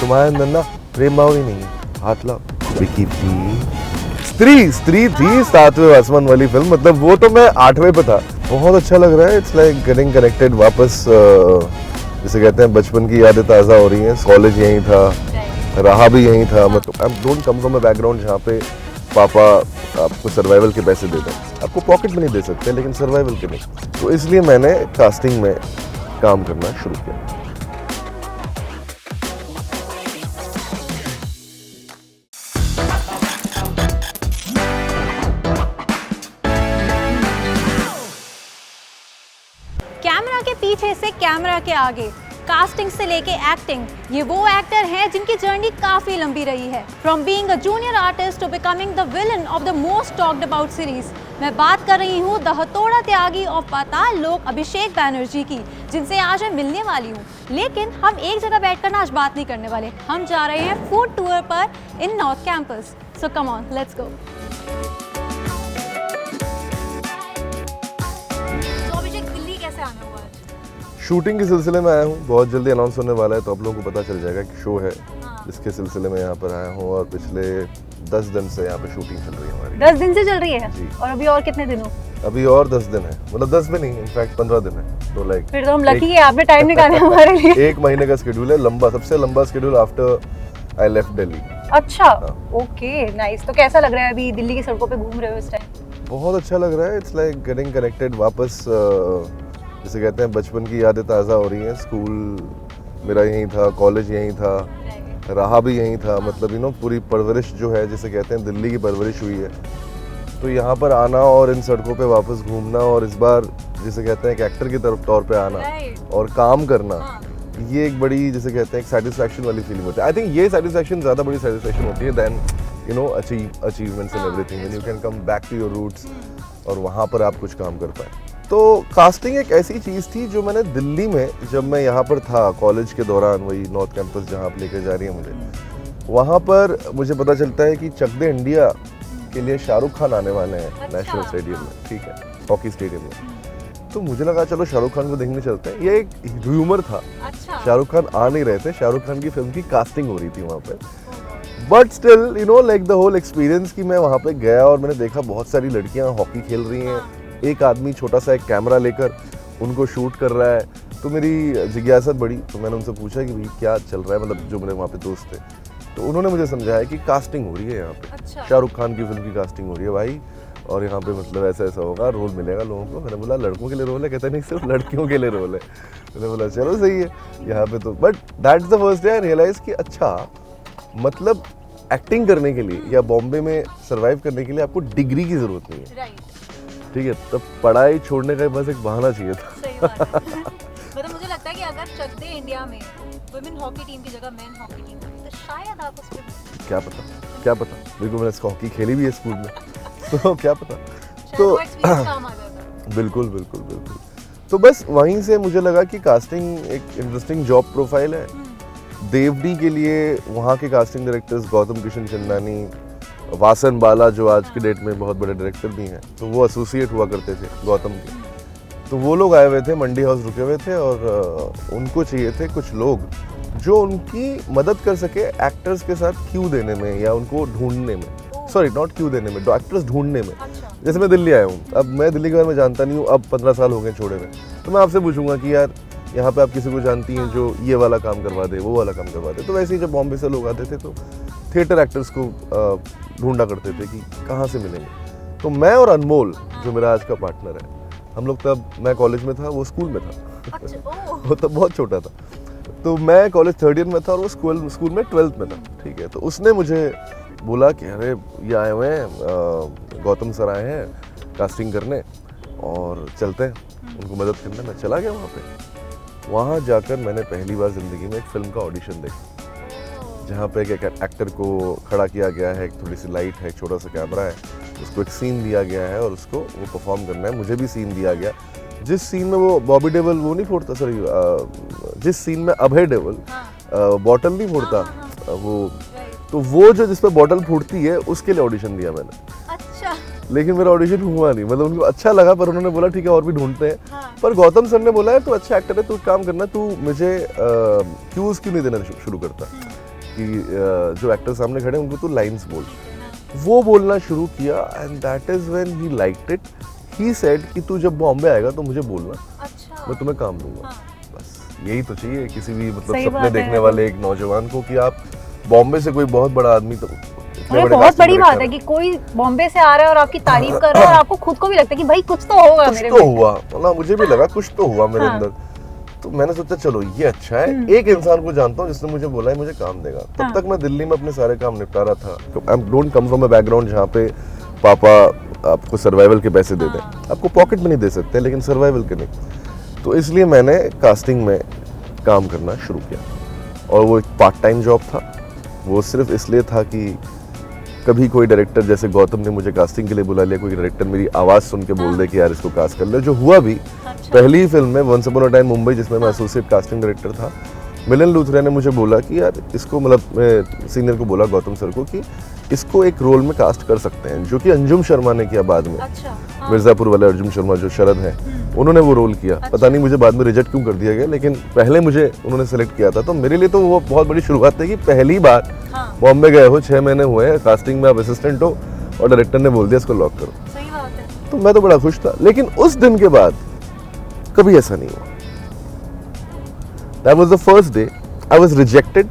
तुम्हारे अंदर ना प्रेम भाव ही नहीं है, हाथ लाओ। विकी थी, स्त्री थी 7वें आसमान वाली फिल्म, मतलब वो तो मैं 8वें पे था। बहुत अच्छा लग रहा है, इट्स लाइक गेटिंग कनेक्टेड वापस, जिसे कहते हैं बचपन की यादें ताज़ा हो रही हैं। कॉलेज यहीं था, रहा भी यहीं था। मतलब I don't come from a background जहाँ पे पापा आपको सर्वाइवल के पैसे दे दें, आपको पॉकेट मनी दे सकते हैं लेकिन सर्वाइवल के नहीं। तो इसलिए मैंने कास्टिंग में काम करना शुरू किया। कैमरा के पीछे से कैमरा के आगे, कास्टिंग से लेके एक्टिंग, ये वो एक्टर हैं जिनकी जर्नी काफी लंबी रही है। From being a junior artist to becoming the villain of the most talked about series. मैं बात कर रही हूँ द हथौड़ा त्यागी ऑफ पाताल लोक अभिषेक बैनर्जी की, जिनसे आज मैं मिलने वाली हूँ। लेकिन हम एक जगह बैठकर ना आज बात नहीं करने वाले, हम जा रहे हैं फूड टूर पर in North Campus. So come on, let's go. तो अभिषेक, दिल्ली कैसे आना हुआ? शूटिंग के सिलसिले में आया हूँ, बहुत जल्दी अनाउंस होने वाला है तो आप लोगों को पता चल जाएगा कि शो है, जिसके सिलसिले में यहाँ पर आया हूँ। और पिछले 10 दिन से यहाँ पे शूटिंग चल रही है हमारी। 10 दिन से चल रही है जी। और अभी और कितने दिनों? अभी और 10 दिन है, मतलब 10 भी नहीं, इनफैक्ट 15 दिन है। तो लाइक फिर तो हम लकी है, आपने टाइम निकाला हमारे लिए। 1 महीने का शेड्यूल है, लंबा, सबसे लंबा schedule after I left Delhi. अच्छा, ओके, नाइस। तो कैसा लग रहा है अभी दिल्ली की सड़कों पे घूम रहे हो इस टाइम? बहुत अच्छा लग रहा है, इट्स लाइक गेटिंग कनेक्टेड वापस, जिसे कहते हैं बचपन की यादें ताज़ा हो रही हैं। स्कूल मेरा यहीं था, कॉलेज यहीं था, रहा भी यहीं था। मतलब पूरी परवरिश जो है, जिसे कहते हैं दिल्ली की परवरिश हुई है। तो यहाँ पर आना और इन सड़कों पे वापस घूमना और इस बार जिसे कहते हैं एक एक्टर की तरफ तौर पे आना और काम करना, ये एक बड़ी जिसे कहते हैं एक सेटिस्फैक्शन वाली फीलिंग होती है। आई थिंक ये सेटिस्फैक्शन ज़्यादा बड़ी सेटिस्फैक्शन होती है then achievements and everything, when you can come back to your roots और वहाँ पर आप कुछ काम कर पाए। तो कास्टिंग एक ऐसी चीज़ थी जो मैंने दिल्ली में, जब मैं यहाँ पर था कॉलेज के दौरान, वही नॉर्थ कैंपस जहाँ आप लेकर जा रही हैं मुझे, वहाँ पर मुझे पता चलता है कि चक दे इंडिया के लिए शाहरुख खान आने वाले हैं नेशनल स्टेडियम में, ठीक है, हॉकी स्टेडियम में। तो मुझे लगा चलो शाहरुख खान को देखने चलते हैं। ये एक र्यूमर था, शाहरुख खान आ नहीं रहे थे, शाहरुख खान की फिल्म की कास्टिंग हो रही थी वहाँ पे। But still like the whole experience कि मैं वहाँ पे गया और मैंने देखा बहुत सारी लड़कियाँ हॉकी खेल रही हैं, एक आदमी छोटा सा एक कैमरा लेकर उनको शूट कर रहा है। तो मेरी जिज्ञासा बढ़ी, तो मैंने उनसे पूछा कि भाई क्या चल रहा है, मतलब जो मेरे वहाँ पे दोस्त थे। तो उन्होंने मुझे समझाया कि कास्टिंग हो रही है यहाँ पे, अच्छा। शाहरुख खान की फिल्म की कास्टिंग हो रही है भाई, और यहाँ पे मतलब ऐसा ऐसा होगा, रोल मिलेगा लोगों को। मैंने बोला लड़कों के लिए रोल है? कहता नहीं, सिर्फ लड़कियों के लिए रोल है। मैंने बोला चलो सही है यहाँ पे तो। But that's the first day I realize कि अच्छा, मतलब एक्टिंग करने के लिए या बॉम्बे में सर्वाइव करने के लिए आपको डिग्री की जरूरत नहीं है, ठीक है। तब पढ़ाई छोड़ने का बस एक बहाना चाहिए था। सही बात है। मतलब मुझे लगता है कि अगर चक दे इंडिया में वुमेन हॉकी टीम की जगह मेन हॉकी टीम होती तो शायद आप उस पे, क्या पता बिल्कुल, मैंने हॉकी खेली भी है स्कूल में तो क्या पता, तो काम आ जाता। बिल्कुल। तो बस वहीं से मुझे लगा कि कास्टिंग एक इंटरेस्टिंग जॉब प्रोफाइल है। देवडी के लिए वहाँ के कास्टिंग डायरेक्टर्स गौतम किशन चंदानी, वासन बाला जो आज की डेट में बहुत बड़े डायरेक्टर भी हैं, तो वो एसोसिएट हुआ करते थे गौतम के। तो वो लोग आए हुए थे, मंडी हाउस रुके हुए थे और उनको चाहिए थे कुछ लोग जो उनकी मदद कर सके एक्टर्स के साथ क्यू देने में या उनको ढूंढने में, सॉरी नॉट क्यू देने में, एक्टर्स ढूंढने में। जैसे मैं दिल्ली आया हूँ, अब मैं दिल्ली के बारे में जानता नहीं हूँ, अब 15 साल हो गए छोड़े हुए, तो मैं आपसे पूछूंगा कि यार यहाँ पे आप किसी को जानती हैं जो ये वाला काम करवा दे, वो वाला काम करवा दे। तो वैसे ही जब बॉम्बे से लोग आते थे तो थिएटर एक्टर्स को ढूंढा करते थे कि कहाँ से मिलेंगे। तो मैं और अनमोल जो मेरा आज का पार्टनर है, हम लोग तब, मैं कॉलेज में था, वो स्कूल में था। वो तब बहुत छोटा था, तो मैं कॉलेज 3rd ईयर में था और वो स्कूल में 12th में था, ठीक है। तो उसने मुझे बोला कि अरे ये आए हुए हैं गौतम सर आए हैं कास्टिंग करने और चलते हैं उनको मदद करने। मैं चला गया वहाँ पे। वहाँ जाकर मैंने पहली बार ज़िंदगी में एक फिल्म का ऑडिशन देखा, जहाँ पे एक एक्टर को खड़ा किया गया है, एक थोड़ी सी लाइट है, एक छोटा सा कैमरा है, उसको एक सीन दिया गया है और उसको वो परफॉर्म करना है। मुझे भी सीन दिया गया, जिस सीन में वो बॉबी देओल वो नहीं फोड़ता, सॉरी जिस सीन में अभय देओल बॉटल नहीं फोड़ता, वो तो वो जो जिस पर बॉटल फूटती है उसके लिए ऑडिशन दिया मैंने। अच्छा। लेकिन मेरा ऑडिशन हुआ नहीं, मतलब उनको अच्छा लगा, पर उन्होंने बोला ठीक है और भी ढूंढते हैं। पर गौतम सर ने बोला है तू अच्छा एक्टर है, तू काम करना, तू मुझे क्यूज क्यों नहीं देना शुरू करता। कि जो एक्टर सामने खड़े हैं उनको तू लाइंस बोल। वो बोलना शुरू किया and that is when he liked it. He said कि तू जब बॉम्बे आएगा तो मुझे बोलना, अच्छा, मैं तुम्हें काम दूंगा। बस यही तो चाहिए किसी भी मतलब सही सपने बात देखने है। वाले एक नौजवान को, कि आप बॉम्बे से कोई बहुत बड़ा आदमी तो और ये बहुत बड़ी बात है कि कोई बॉम्बे से आ रहा है और आपकी तारीफ कर रहा है और आपको खुद को भी लगता है कि भाई कुछ तो होगा कुछ मेरे तो में। हुआ, मतलब मुझे भी लगा कुछ तो हुआ मेरे हाँ। अंदर। तो मैंने सोचा चलो ये अच्छा है, एक इंसान को जानता हूँ जिसने मुझे बोला है मुझे काम देगा। तब हाँ। तक मैं दिल्ली में अपने सारे काम निपटा रहा था। I don't come from a background जहाँ पे पापा आपको सर्वाइवल के पैसे दे दें, आपको पॉकेट मनी दे सकते हैं लेकिन सर्वाइवल के नहीं। तो इसलिए मैंने कास्टिंग में काम करना शुरू किया और वो एक पार्ट टाइम जॉब था। वो सिर्फ इसलिए था कि कभी कोई डायरेक्टर, जैसे गौतम ने मुझे कास्टिंग के लिए बुला लिया, कोई डायरेक्टर मेरी आवाज़ सुन के बोल दे कि यार इसको कास्ट कर ले, जो हुआ भी। पहली ही फिल्म में once upon a time Mumbai, जिसमें मैं एसोसिएट कास्टिंग डायरेक्टर था, मिलन लूथरा ने मुझे बोला कि यार इसको, मतलब मैं सीनियर को बोला गौतम सर को कि इसको एक रोल में कास्ट कर सकते हैं, जो कि अंजुम शर्मा ने किया बाद में। अच्छा, मिर्ज़ापुर वाले अर्जुन शर्मा जो शरद हैं, उन्होंने वो रोल किया। पता नहीं मुझे बाद में रिजेक्ट क्यों कर दिया गया, लेकिन पहले मुझे उन्होंने सेलेक्ट किया था। तो मेरे लिए तो वो बहुत बड़ी शुरुआत थी कि पहली बार बॉम्बे गए हो, 6 महीने हुए हैं, कास्टिंग में आप असिस्टेंट हो और डायरेक्टर ने बोल दिया इसको लॉक करो। सही बात है। तो मैं तो बड़ा खुश था, लेकिन उस दिन के बाद कभी ऐसा नहीं हुआ। That was the first day. I was rejected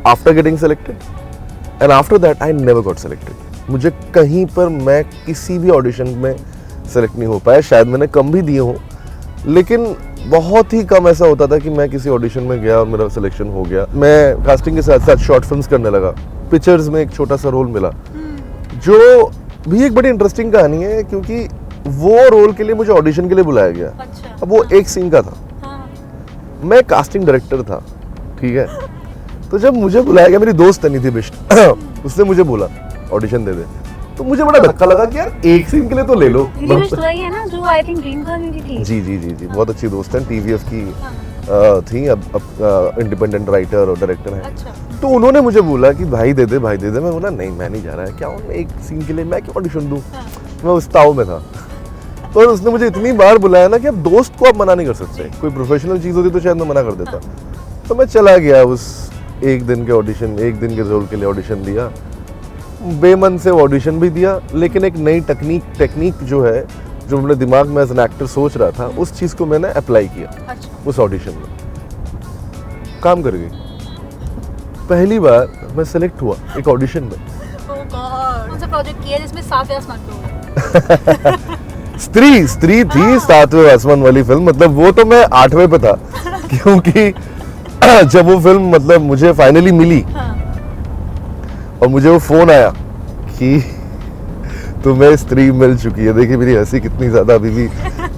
after getting selected, and after that I never got selected. मुझे कहीं पर, मैं किसी भी ऑडिशन में सेलेक्ट नहीं हो पाया। शायद मैंने कम भी दिए हों, लेकिन बहुत ही कम ऐसा होता था कि मैं किसी ऑडिशन में गया और मेरा सिलेक्शन हो गया। मैं कास्टिंग के साथ साथ शॉर्ट फिल्म्स करने लगा। पिक्चर्स में एक छोटा सा रोल मिला, जो भी एक बड़ी इंटरेस्टिंग कहानी है, क्योंकि वो रोल के लिए मुझे ऑडिशन के लिए बुलाया गया। अच्छा, अब वो एक सीन का था, मैं कास्टिंग डायरेक्टर था, ठीक है। तो जब मुझे बुलाया गया, मेरी दोस्त निधि बिष्ट उसने मुझे बोला ऑडिशन दे दे, तो मुझे बड़ा धक्का लगा कि यार एक सीन के लिए तो ले लो। है ना, जो आई थिंक ड्रीम गर्ल में भी थी। जी जी जी जी, बहुत अच्छी दोस्त हैं, टीवीएफ की थी, अब इंडिपेंडेंट राइटर और डायरेक्टर हैं। अच्छा, तो उन्होंने मुझे बोला कि भाई दे दे, भाई दे दे। मैं बोला नहीं, मैं नहीं जा रहा है, क्या हूँ एक सीन के लिए मैं क्यों ऑडिशन दूँ। मैं उस ताव में था, और उसने मुझे इतनी बार बुलाया ना कि अब दोस्त को आप मना नहीं कर सकते। कोई प्रोफेशनल चीज़ होती तो शायद मैं मना कर देता। तो मैं चला गया उस एक दिन के ऑडिशन, एक दिन के रोल के लिए ऑडिशन दिया। बेमन से ऑडिशन भी दिया, लेकिन एक नई टेक्निक जो है, जो मेरे दिमाग में एज एन एक्टर सोच रहा था, उस चीज़ को मैंने अप्लाई किया। अच्छा, उस ऑडिशन में काम कर गई। पहली बार मैं सेलेक्ट हुआ एक ऑडिशन में। ओह गॉड, कौन सा प्रोजेक्ट किया जिसमें 7 आसमान पे हो? स्त्री थी 7वें आसमान वाली फिल्म, मतलब वो तो मैं 8वें पे था, क्योंकि जब वो फिल्म मतलब मुझे फाइनली मिली और मुझे वो फोन आया कि तुम्हें स्त्री मिल चुकी है। देखिए मेरी हंसी कितनी ज्यादा अभी भी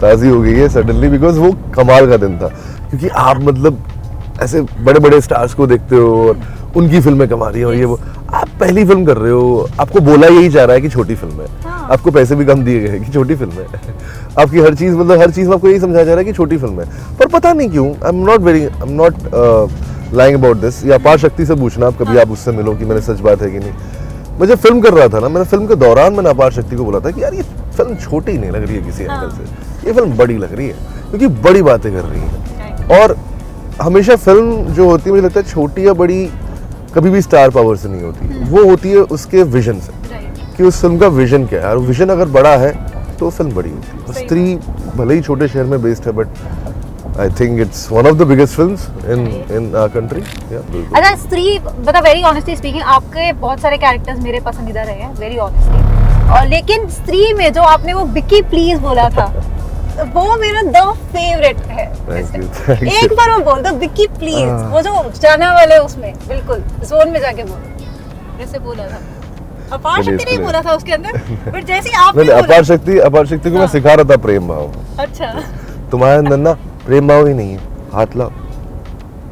ताज़ी हो गई है सडनली, बिकॉज वो कमाल का दिन था। क्योंकि आप मतलब ऐसे बड़े बड़े स्टार्स को देखते हो और उनकी फिल्में कमा रही है, और ये वो आप पहली फिल्म कर रहे हो, आपको बोला यही जा रहा है कि छोटी फिल्म है, आपको पैसे भी कम दिए गए हैं कि छोटी फिल्म है, आपकी हर चीज़, मतलब हर चीज़ में आपको यही समझाया जा रहा है कि छोटी फिल्म है। पर पता नहीं क्यों, I am not lying about this, या अपार शक्ति से पूछना आप, कभी आप उससे मिलो कि मैंने सच बात है कि नहीं। मैं जब फिल्म कर रहा था ना, मैंने फिल्म के दौरान मैंने अपार शक्ति को बोला था कि यार ये फिल्म छोटी नहीं लग रही है किसी एंगल से, ये फिल्म बड़ी लग रही है, क्योंकि बड़ी बातें कर रही है। और हमेशा फिल्म जो होती है, मुझे लगता है छोटी या बड़ी कभी भी स्टार पावर से नहीं होती, वो होती है उसके विजन से, कि उस फिल्म का विजन क्या है, और विजन अगर बड़ा है तो फिल्म बड़ी होती है। स्त्री भले ही छोटे शहर में बेस्ड है, but I think it's one of the biggest films in our country. अच्छा, स्त्री, मतलब वेरी ऑनेस्टली स्पीकिंग, आपके बहुत सारे कैरेक्टर्स मेरे पसंदीदा रहे हैं, वेरी ऑनेस्टली। और लेकिन स्त्री में जो आपने वो विक्की प्लीज बोला था, वो मेरा द फेवरेट है। Thank you. एक बार वो बोल दो विक्की प्लीज, वो जो जाना वाले उसमें बिल्कुल जोन में जाके बोलो, जैसे बोला था। अपार शक्ति नहीं बोला था उसके अंदर, बट जैसे आपने बोला। अपार शक्ति को मैं सिखा रहा था प्रेम भाव। अच्छा, तुम्हारे अंदर ना प्रेम भाव ही नहीं है, हाथ लाओ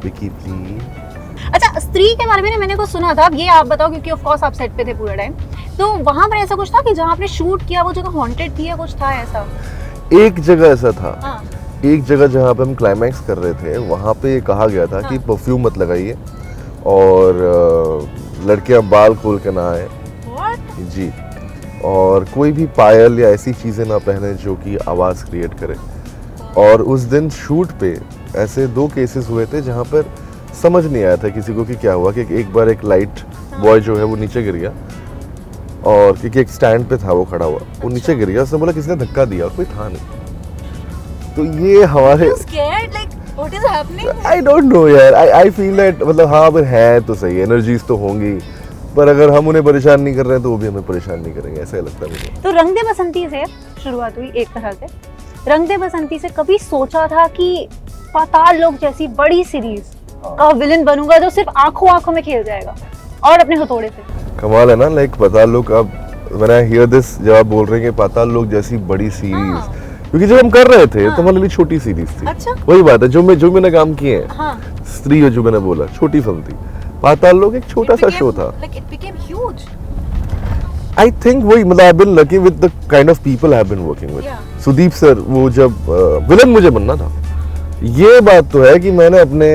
विक्की प्लीज। अच्छा, स्त्री के बारे में मैंने कुछ सुना था, अब ये आप बताओ, क्योंकि ऑफ कोर्स आप सेट पे थे पूरा टाइम, तो वहां पर ऐसा कुछ था कि जहाँ आपने शूट किया वो जगह हॉन्टेड थी या कुछ था ऐसा? एक जगह ऐसा था, एक जगह जहाँ पे हम क्लाइमैक्स कर रहे थे, वहाँ पे कहा गया था कि परफ्यूम मत लगाइए और लड़कियां बाल खोल के ना आए जी, और कोई भी पायल या ऐसी चीज़ें ना पहने जो कि आवाज़ क्रिएट करे। और उस दिन शूट पे ऐसे 2 केसेस हुए थे जहाँ पर समझ नहीं आया था किसी को कि क्या हुआ, कि एक बार एक लाइट बॉय जो है वो नीचे गिर गया, और क्योंकि एक स्टैंड पे था वो खड़ा हुआ, वो नीचे गिर गया, उसने बोला किसने धक्का दिया, और कोई था नहीं। तो ये हमारे What is happening? I don't know यार, आई फील दैट मतलब हाँ पर है तो सही, एनर्जीज तो होंगी, पर अगर हम उन्हें परेशान नहीं कर रहे हैं तो वो भी हमें परेशान नहीं करेंगे, ऐसा लगता है मुझे। तो रंग दे बसंती से शुरुआत हुई एक तरह से। रंग दे बसंती से कभी सोचा था कि पाताल लोक जैसी बड़ी सीरीज का विलन बनूंगा जो सिर्फ आंखों आंखों में खेल जाएगा और अपने हथौड़े से? कमाल है ना, लाइक पाताल लोक, अब व्हेन आई हियर दिस, जब आप बोल रहे हैं कि पाताल लोक जैसी बड़ी सीरीज, क्योंकि जब हम कर रहे थे तो हमारे लिए छोटी सीरीज थी। अच्छा? वही बात है, जो मैंने काम किए हैं, हाँ। स्त्री जो मैंने बोला, छोटी फिल्म थी। पाताल लोक एक छोटा सा शो था। Like it became huge. I think वही, मतलब I have been lucky with the kind of people I have been working with. Sudeep sir, वो जब विलन मुझे बनना था, ये बात तो है कि मैंने अपने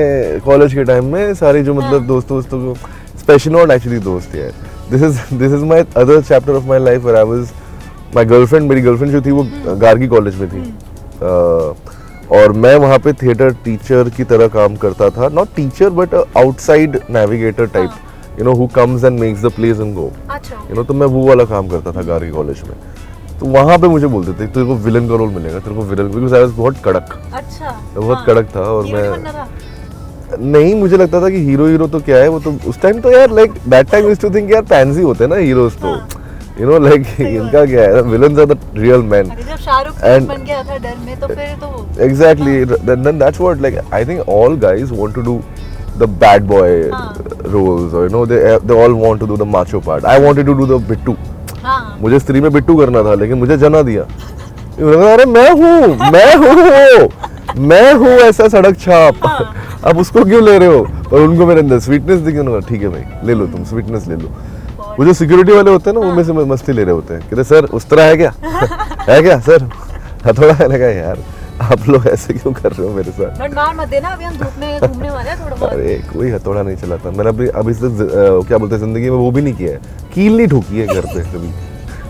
कॉलेज के टाइम में सारे जो मतलब दोस्तों को, स्पेशली नॉट एक्चुअली दोस्त यार, this is my other chapter of my life where I was, my girlfriend, मेरी गर्लफ्रेंड जो थी वो गार्गी कॉलेज में थी, और मैं वहाँ पे थिएटर टीचर की तरह काम करता था, not teacher but outside navigator type, you know, who comes and makes the place and go, you know, तो मैं वो वाला काम करता था गार्गी कॉलेज में। तो वहाँ पे मुझे बोलते थे तेरे को विलन का रोल मिलेगा, तेरे को विलन, बिकॉज़ आई वाज बहुत कड़क। अच्छा। बहुत कड़क था, और मैं नहीं, मुझे लगता था कि हीरो तो क्या है, वो तो उस टाइम तो यार, like that time used to think यार पैंसी होते हैं ना हीरोज, तो यू नो लाइक इनका क्या है, villains are the real man. जब शाहरुख खान बन गया था डर में, तो फिर तो exactly, then that's what, like I think all guys want to do the bad boy roles, or you know, they all want to do the macho part. I wanted to do the Bittu. मुझे स्त्री में बिट्टू करना था, लेकिन मुझे जना दिया। अरे मैं हूँ ऐसा सड़क छाप, अब उसको क्यों ले रहे हो? पर उनको मेरे अंदर स्वीटनेस दिखी, उन्होंने ठीक है भाई ले लो, तुम स्वीटनेस ले लो। वो जो सिक्योरिटी वाले होते हैं ना, उनमें से मस्ती ले रहे होते हैं, कहते सर उस तरह है क्या? है क्या सर? थोड़ा है लगा यार, आप लोग ऐसे क्यों कर रहे हो मेरे साथ? बट मार मत देना, अभी हम धूप में घूमने वाले हैं थोड़ा बहुत। अरे कोई हथौड़ा नहीं चलाता मैंने, अभी तक क्या बोलते हैं, जिंदगी में वो भी नहीं किया है, कील नहीं ठोकी है घर पे कभी।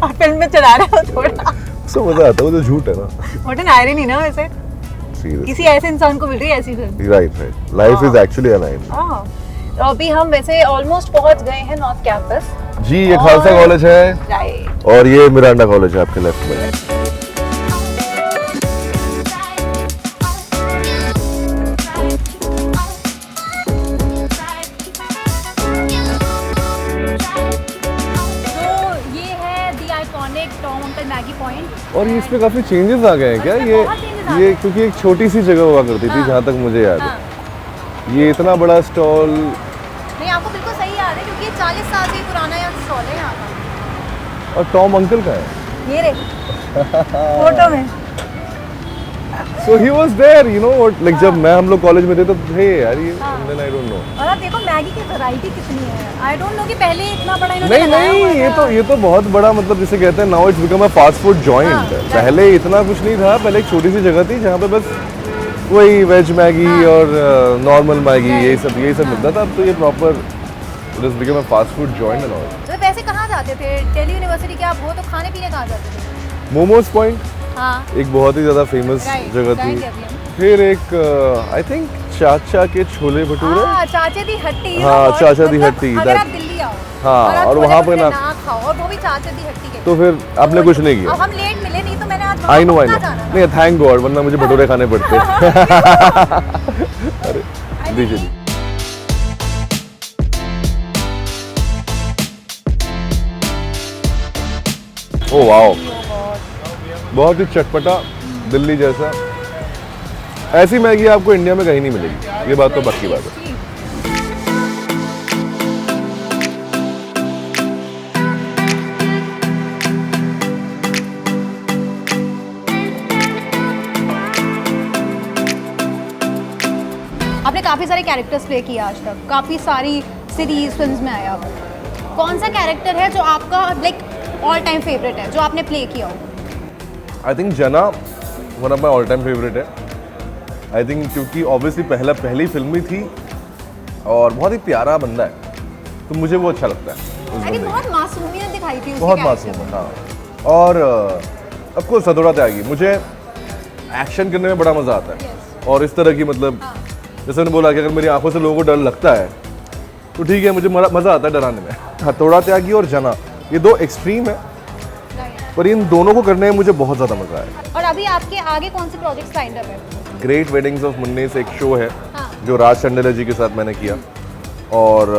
और फिल्म में चला रहे हो थोड़ा, उसको मजा आता है, वो तो झूठ है ना। व्हाट एन आयरनी ना, वैसे किसी ऐसे इंसान को मिल रही है ऐसी film. Right, life is actually a line. तो अभी हम वैसे ऑलमोस्ट पहुंच गए हैं नॉर्थ कैंपस जी, ये खालसा कॉलेज है, राइट, और ये मिरांडा कॉलेज है आपके लेफ्ट में। और ये इसमें काफी चेंजेस आ गए हैं क्या? ये क्योंकि एक छोटी सी जगह हुआ करती थी, जहाँ तक मुझे याद है। ये इतना बड़ा स्टॉल नहीं, आपको बिल्कुल सही याद है, क्योंकि 40 साल से पुराना यहाँ स्टॉल है यहाँ का। और टॉम अंकल का है ये रे फोटो में। So he was there, you know what, like जब हम लोग कॉलेज में थे तो थे यार ये, then I don't know। और आप देखो मैगी की वैरायटी कितनी है, I don't know कि पहले इतना बड़ा इन्होंने नहीं, ये तो बहुत बड़ा, मतलब जिसे कहते हैं now it's become a fast food joint. पहले इतना कुछ नहीं था, पहले एक छोटी सी जगह थी जहाँ पे बस वही वेज मैगी और नॉर्मल मैगी यही सब मिलता था। अब तो ये proper it is become a fast food joint and all. तो वैसे कहाँ जाते थे? दिल्ली यूनिवर्सिटी के आप हो तो खाने पीने कहाँ जाते थे? मोमोज पॉइंट, हाँ, एक बहुत ही ज़्यादा फेमस जगह थी। फिर एक आई थिंक चाचा के छोले भटूरे, चाचा दी हट्टी। हाँ, चाचा दी हट्टी। अगर आप दिल्ली आओ, हाँ, और वहाँ पे ना खाओ, और वो भी चाचा दी हट्टी के, तो फिर आपने कुछ नहीं किया। अब हम लेट मिले, नहीं तो मैंने आज आई नो नहीं, थैंक गॉड, वरना मुझे भटूरे खाने पड़ते। अरे दीजिए। ओह वाओ, बहुत ही चटपटा, दिल्ली जैसा। ऐसी मैगी आपको इंडिया में कहीं नहीं मिलेगी, ये बात तो पक्की बात है। आपने काफ़ी सारे कैरेक्टर्स प्ले किए आज तक, काफ़ी सारी सीरीज फिल्म्स में आया। कौन सा कैरेक्टर है जो आपका लाइक ऑल टाइम फेवरेट है, जो आपने प्ले किया हो? आई थिंक जना one of my all time favourite है। आई थिंक क्योंकि ऑब्वियसली पहली फिल्म ही थी, और बहुत ही प्यारा बंदा है, तो मुझे वो अच्छा लगता है। बहुत मासूमियत दिखाई थी, बहुत मासूम है, हाँ। और ऑफ कोर्स हथौड़ा त्यागी, मुझे एक्शन करने में बड़ा मज़ा आता है, और इस तरह की मतलब जैसे मैंने बोला कि अगर मेरी आंखों से लोगों को डर लगता है तो ठीक है, मुझे मज़ा आता है डराने में। हथौड़ा त्यागी और जना, ये दो एक्सट्रीम है, पर इन दोनों को करने में मुझे बहुत ज़्यादा मज़ा आया। और अभी आपके आगे कौन से प्रोजेक्ट्स लाइंड अप है? ग्रेट वेडिंग्स ऑफ मुन्नीस एक शो है हाँ। जो राज चंडेला जी के साथ मैंने किया, और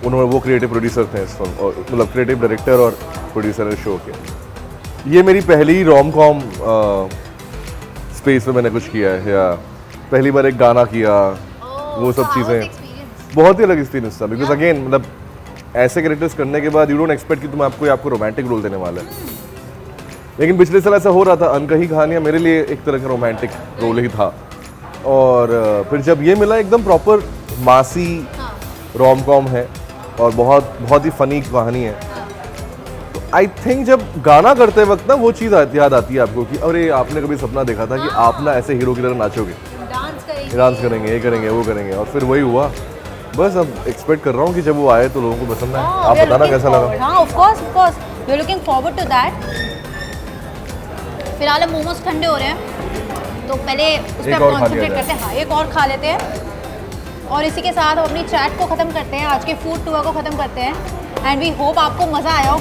उन्होंने वो क्रिएटिव प्रोड्यूसर थे इस फिल्म, और मतलब क्रिएटिव डायरेक्टर और प्रोड्यूसर है शो के। ये मेरी पहली रोम कॉम स्पेस में मैंने कुछ किया है, या पहली बार एक गाना किया, वो सब चीज़ें बहुत ही अलग एक्सपीरियंस था। बिकॉज अगेन मतलब ऐसे कैरेक्टर्स करने के बाद यू डोंट एक्सपेक्ट कि तुम आपको रोमांटिक रोल देने वाला है, लेकिन पिछले साल ऐसा हो रहा था। अनकही कहानियाँ मेरे लिए एक तरह का रोमांटिक रोल ही था, और फिर जब ये मिला एकदम प्रॉपर मासी रोम कॉम है और बहुत ही फनी कहानी है, तो आई थिंक जब गाना करते वक्त ना वो चीज़ याद आती है आपको कि अरे आपने कभी सपना देखा था कि आप ना ऐसे हीरो की तरह नाचोगे, डांस करेंगे, ये करेंगे, वो करेंगे, और फिर वही हुआ। बस अब एक्सपेक्ट कर रहा हूँ कि जब वो आए तो लोगों को पसंद आए। आप बताना कैसा लगा? हाँ, of course we are looking forward to that. फिलहाल मोमोज ठंडे हो रहे हैं, तो पहले उस पर कॉन्सेंट्रेट करते हैं। हाँ, एक और खा लेते हैं, और इसी के साथ हम अपनी चैट को ख़त्म करते हैं, आज के फूड टूर को ख़त्म करते हैं। एंड वी होप आपको मज़ा आया हो।